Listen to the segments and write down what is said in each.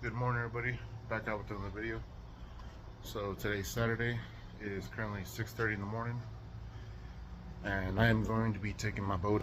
Good morning, everybody. Back out with another video. So today's Saturday. It is currently 6:30 in the morning, and I am going to be taking my boat.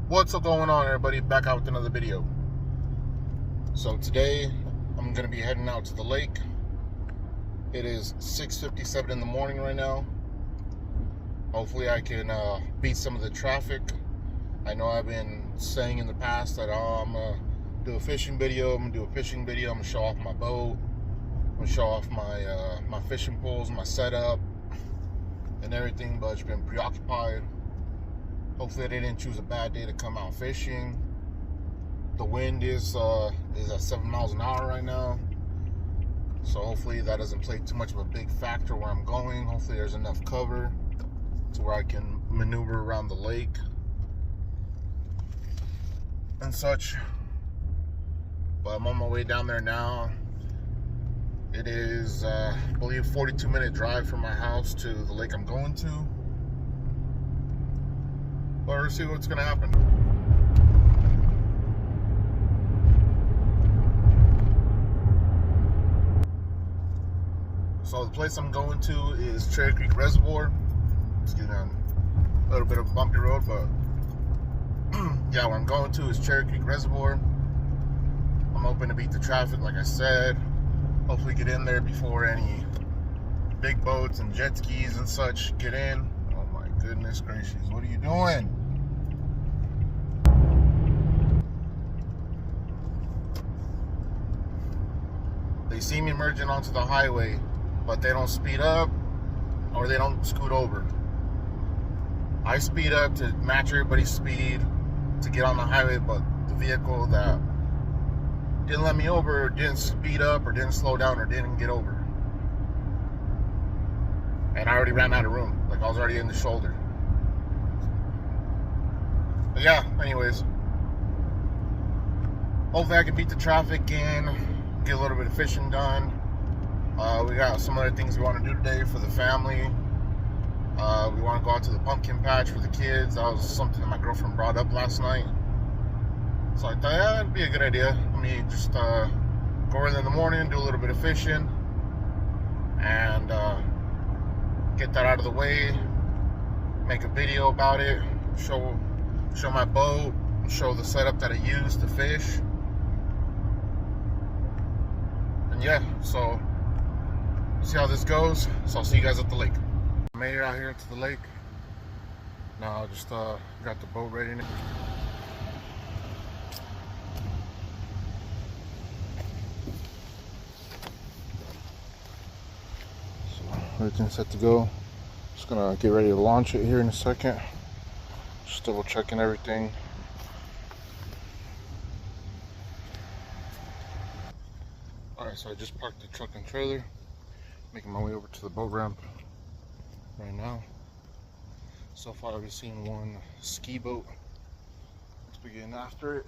What's up going on, everybody? Back out with another video. So today I'm going to be heading out to the lake. It is 6:57 in the morning right now. Hopefully I can beat some of the traffic. I know I've been saying in the past that I'm going to do a fishing video. I'm going to do a fishing video. I'm going to show off my boat. I'm going to show off my fishing poles, my setup, and everything, but it's been preoccupied. Hopefully I didn't choose a bad day to come out fishing. The wind is at 7 miles an hour right now. So hopefully that doesn't play too much of a big factor where I'm going. Hopefully there's enough cover to where I can maneuver around the lake and such. But I'm on my way down there now. It is, I believe, 42-minute drive from my house to the lake I'm going to. But we'll see what's gonna happen. So the place I'm going to is Cherry Creek Reservoir. Excuse me, a little bit of a bumpy road, but yeah, where I'm going to is Cherry Creek Reservoir. I'm hoping to beat the traffic, like I said. Hopefully get in there before any big boats and jet skis and such get in. Oh my goodness gracious, what are you doing? They see me merging onto the highway, but they don't speed up or they don't scoot over. I speed up to match everybody's speed to get on the highway, but the vehicle that didn't let me over, didn't speed up or didn't slow down or didn't get over. And I already ran out of room. Like I was already in the shoulder. But yeah, anyways. Hopefully I can beat the traffic and get a little bit of fishing done. We got some other things we want to do today for the family. We want to go out to the pumpkin patch for the kids. That was something that my girlfriend brought up last night. So I thought, yeah, it'd be a good idea. I mean, just go early in the morning, do a little bit of fishing, and get that out of the way. Make a video about it. Show my boat. Show the setup that I use to fish. And yeah, so see how this goes. So I'll see you guys at the lake. I made it out here to the lake. Now I just got the boat ready now. Everything's set to go. Just gonna get ready to launch it here in a second. Just double checking everything. Alright, so I just parked the truck and trailer. Making my way over to the boat ramp right now. So far I've seen one ski boat. Let's begin after it.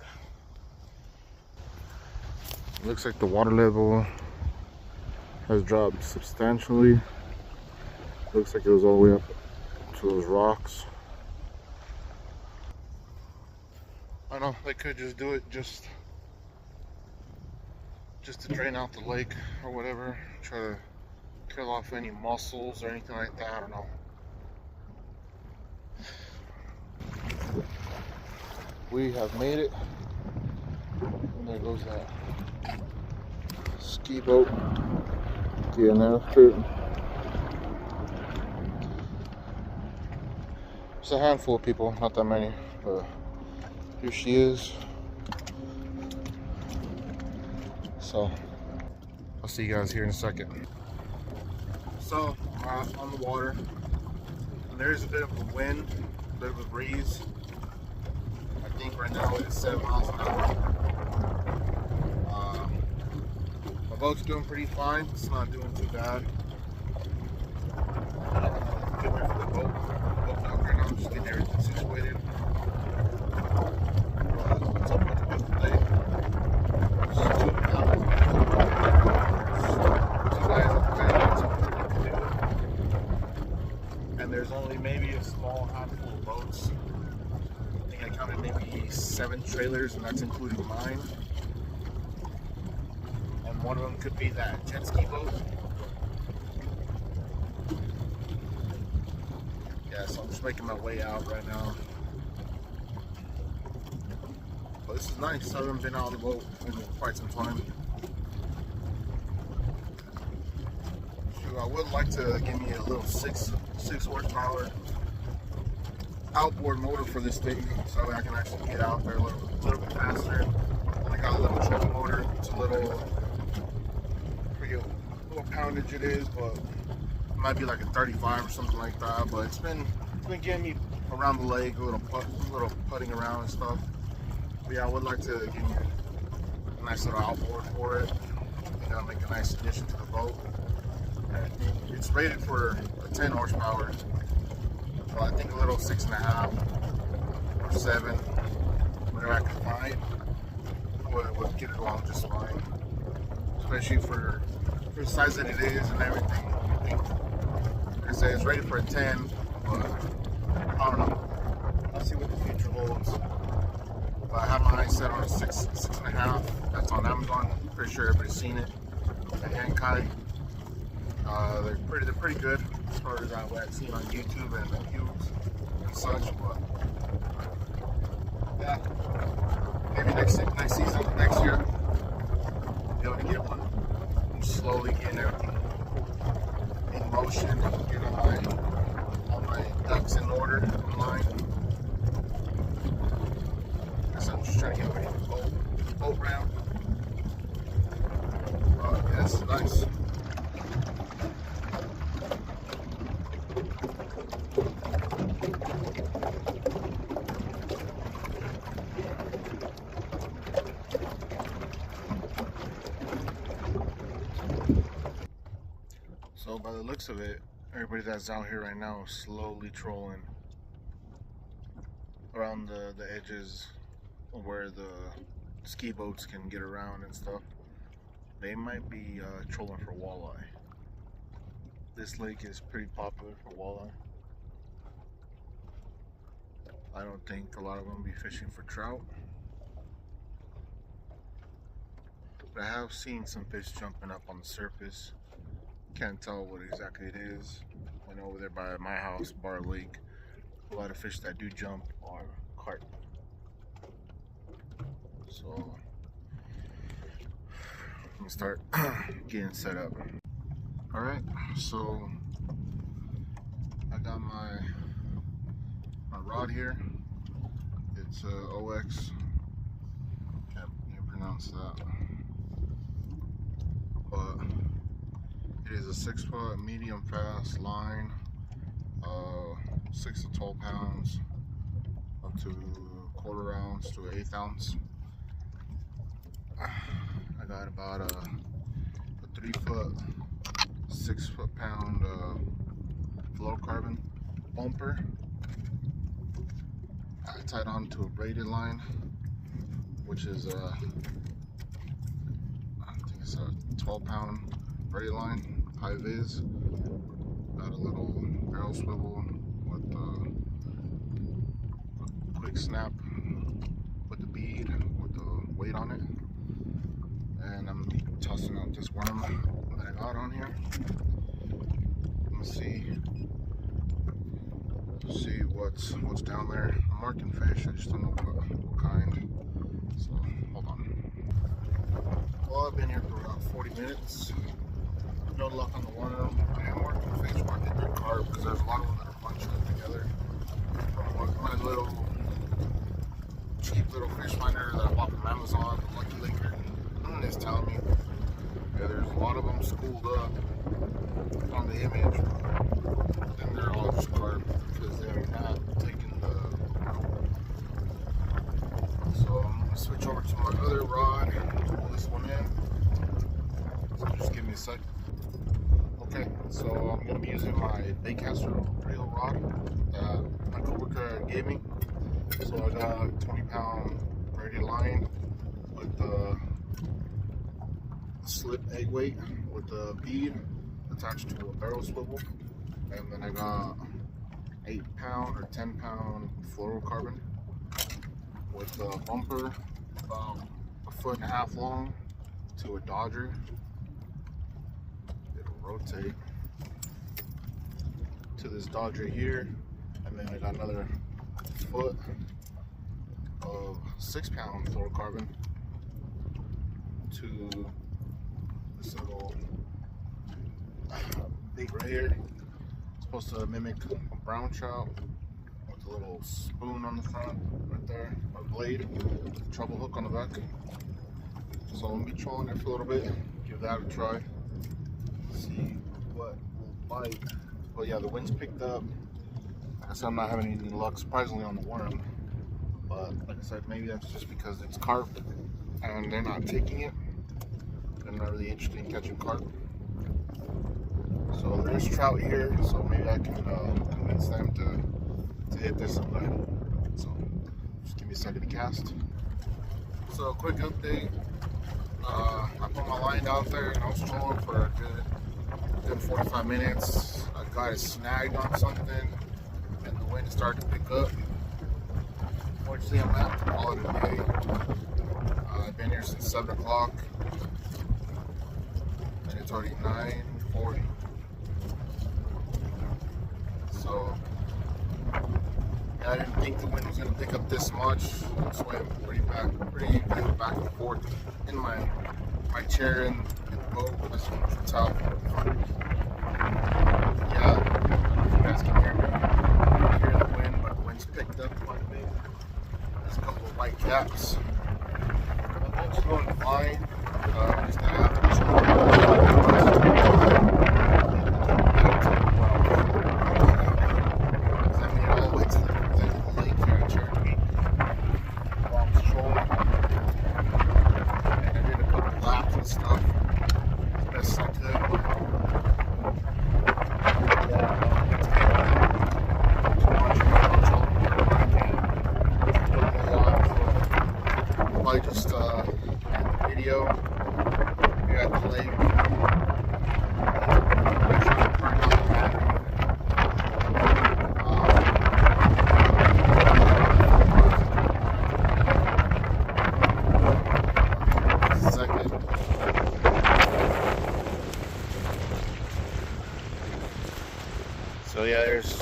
It looks like the water level has dropped substantially. Looks like it was all the way up to those rocks. I know they could just do it just to drain out the lake or whatever. Try to kill off any mussels or anything like that. I don't know. We have made it. And there goes that ski boat. Getting after it. It's a handful of people, not that many, but here she is. So I'll see you guys here in a second. So on the water, there's a bit of a wind, a bit of a breeze. I think right now it's 7 miles an hour. My boat's doing pretty fine. It's not doing too bad. Get ready for there's only maybe a small handful of boats. I think I counted maybe 7 trailers, and that's including mine. And one of them could be that jet ski boat. Yeah, so I'm just making my way out right now. But this is nice. I haven't been out on the boat in quite some time. I would like to give me a little 6 horsepower outboard motor for this thing, so I can actually get out there a little bit faster. And I got a little trolling motor. It's a little, I forget what poundage it is, but it might be like a 35 or something like that. But it's been getting me around the lake, a little putting around and stuff. But yeah, I would like to give me a nice little outboard for it. I think that'll make a nice addition to the boat. It's rated for a 10 horsepower, so I think a little 6.5 or 7, whatever I can find, would get it along just fine. Especially for the size that it is and everything. I think, like I say, it's rated for a 10, but I don't know. I'll see what the future holds. But I have my eyes set on a 6.5. That's on Amazon. Pretty sure everybody's seen it. The Hankai. They're pretty good as far as what I've seen on YouTube and reviews and such. But yeah, maybe next season, next year, I'll be able to get one. I'm slowly getting everything in motion and get all my ducks in order in line. So I'm just trying to get ready for the boat round. Yeah, this is nice. So by the looks of it, everybody that's out here right now is slowly trolling around the edges where the ski boats can get around and stuff. They might be trolling for walleye. This lake is pretty popular for walleye. I don't think a lot of them be fishing for trout. But I have seen some fish jumping up on the surface. Can't tell what exactly it is. I know over there by my house, Bar Lake, a lot of fish that do jump are carp. So I'm gonna start getting set up. Alright, so I got my rod here. It's OX. Can't pronounce that. But it is a 6-foot medium fast line, 6 to 12 pounds, up to 1/4 ounce to 1/8 ounce. I got about a 3-foot, 6-foot-pound fluorocarbon bumper. I tied on to a braided line, which is I think it's a 12-pound braid line, high vis. Got a little barrel swivel with a quick snap with the bead with the weight on it. And I'm tossing out this worm that I got on here. Let's see what's down there. I'm marking fish, I just don't know what kind. So hold on. Well, I've been here for about 40 minutes. No luck on the worm. I am marking fish, marking their carp, because there's a lot of them that are bunched up together. From my little cheap little fish finder that I bought from Amazon, the Lucky Laker, is telling me, yeah, there's a lot of them schooled up on the image, but then they're all just carp because they're not taking the route. So I'm gonna switch over to my other rod, pull this one in. So just give me a sec. Okay, so I'm gonna be using my Baitcaster reel rod that my coworker gave me. So I got a 20-pound braided line with the slip egg weight with the bead attached to a barrel swivel, and then I got 8-pound or 10-pound fluorocarbon with a bumper about 1.5 feet long to a Dodger. It'll rotate to this Dodger here, and then I got another foot of 6-pound fluorocarbon to this little bait right here. It's supposed to mimic a brown trout with a little spoon on the front right there, or blade, treble hook on the back. So I'm gonna be trolling it for a little bit, give that a try, see what will bite. But yeah, the wind's picked up. Like I said, I'm not having any luck, surprisingly, on the worm. But like I said, maybe that's just because it's carp and they're not taking it. They're not really interested in catching carp. So there's trout here, so maybe I can convince them to hit this someday. So just give me a second to cast. So quick update. I put my line out there and I was trolling for a good 45 minutes. I got it snagged on something and the wind started to pick up. Fortunately, I'm gonna have to call it a day. I've been here since 7 o'clock and it's already 9:40. So yeah, I didn't think the wind was gonna pick up this much. I'm swaying pretty good back and forth in my chair in the boat. This one's out. Yeah, you guys can hear me. You can hear the wind, but the wind's picked up quite a bit. There's a couple of white caps. The boat's going fine. Just the average. Just video here at the lake. So yeah, there's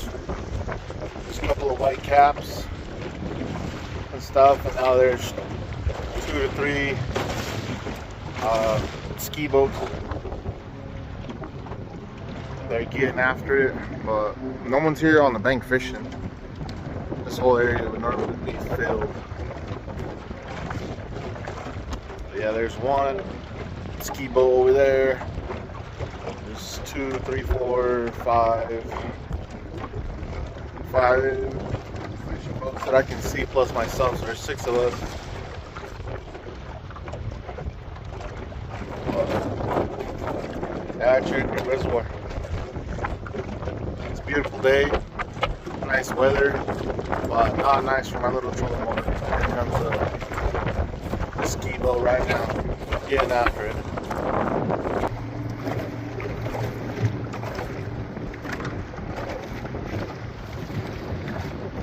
a couple of white caps and stuff, and now there's 2 to 3 ski boats. They're getting after it, but no one's here on the bank fishing. This whole area would normally be filled. But yeah, there's one ski boat over there. There's 2, 3, 4, 5 fishing boats that I can see, plus myself, so there's 6 of us. Yeah, Cherokee Reservoir. It's a beautiful day, nice weather, but not nice for my little trolling motor. Here comes the ski boat right now, getting after it.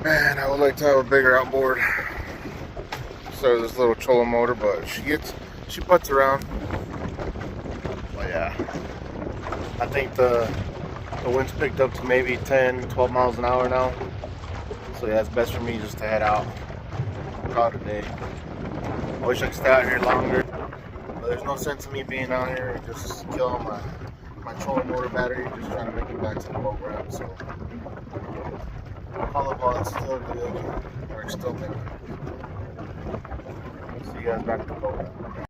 Man, I would like to have a bigger outboard. So this little trolling motor, but she butts around. But yeah, I think the wind's picked up to maybe 10, 12 miles an hour now. So yeah, it's best for me just to head out. Call it a day. I wish I could stay out here longer, but there's no sense in me being out here and just killing my trolling motor battery, just trying to make it back to the boat ramp. So all of all, it's still good. We're still thinking. See you guys back at the boat ramp.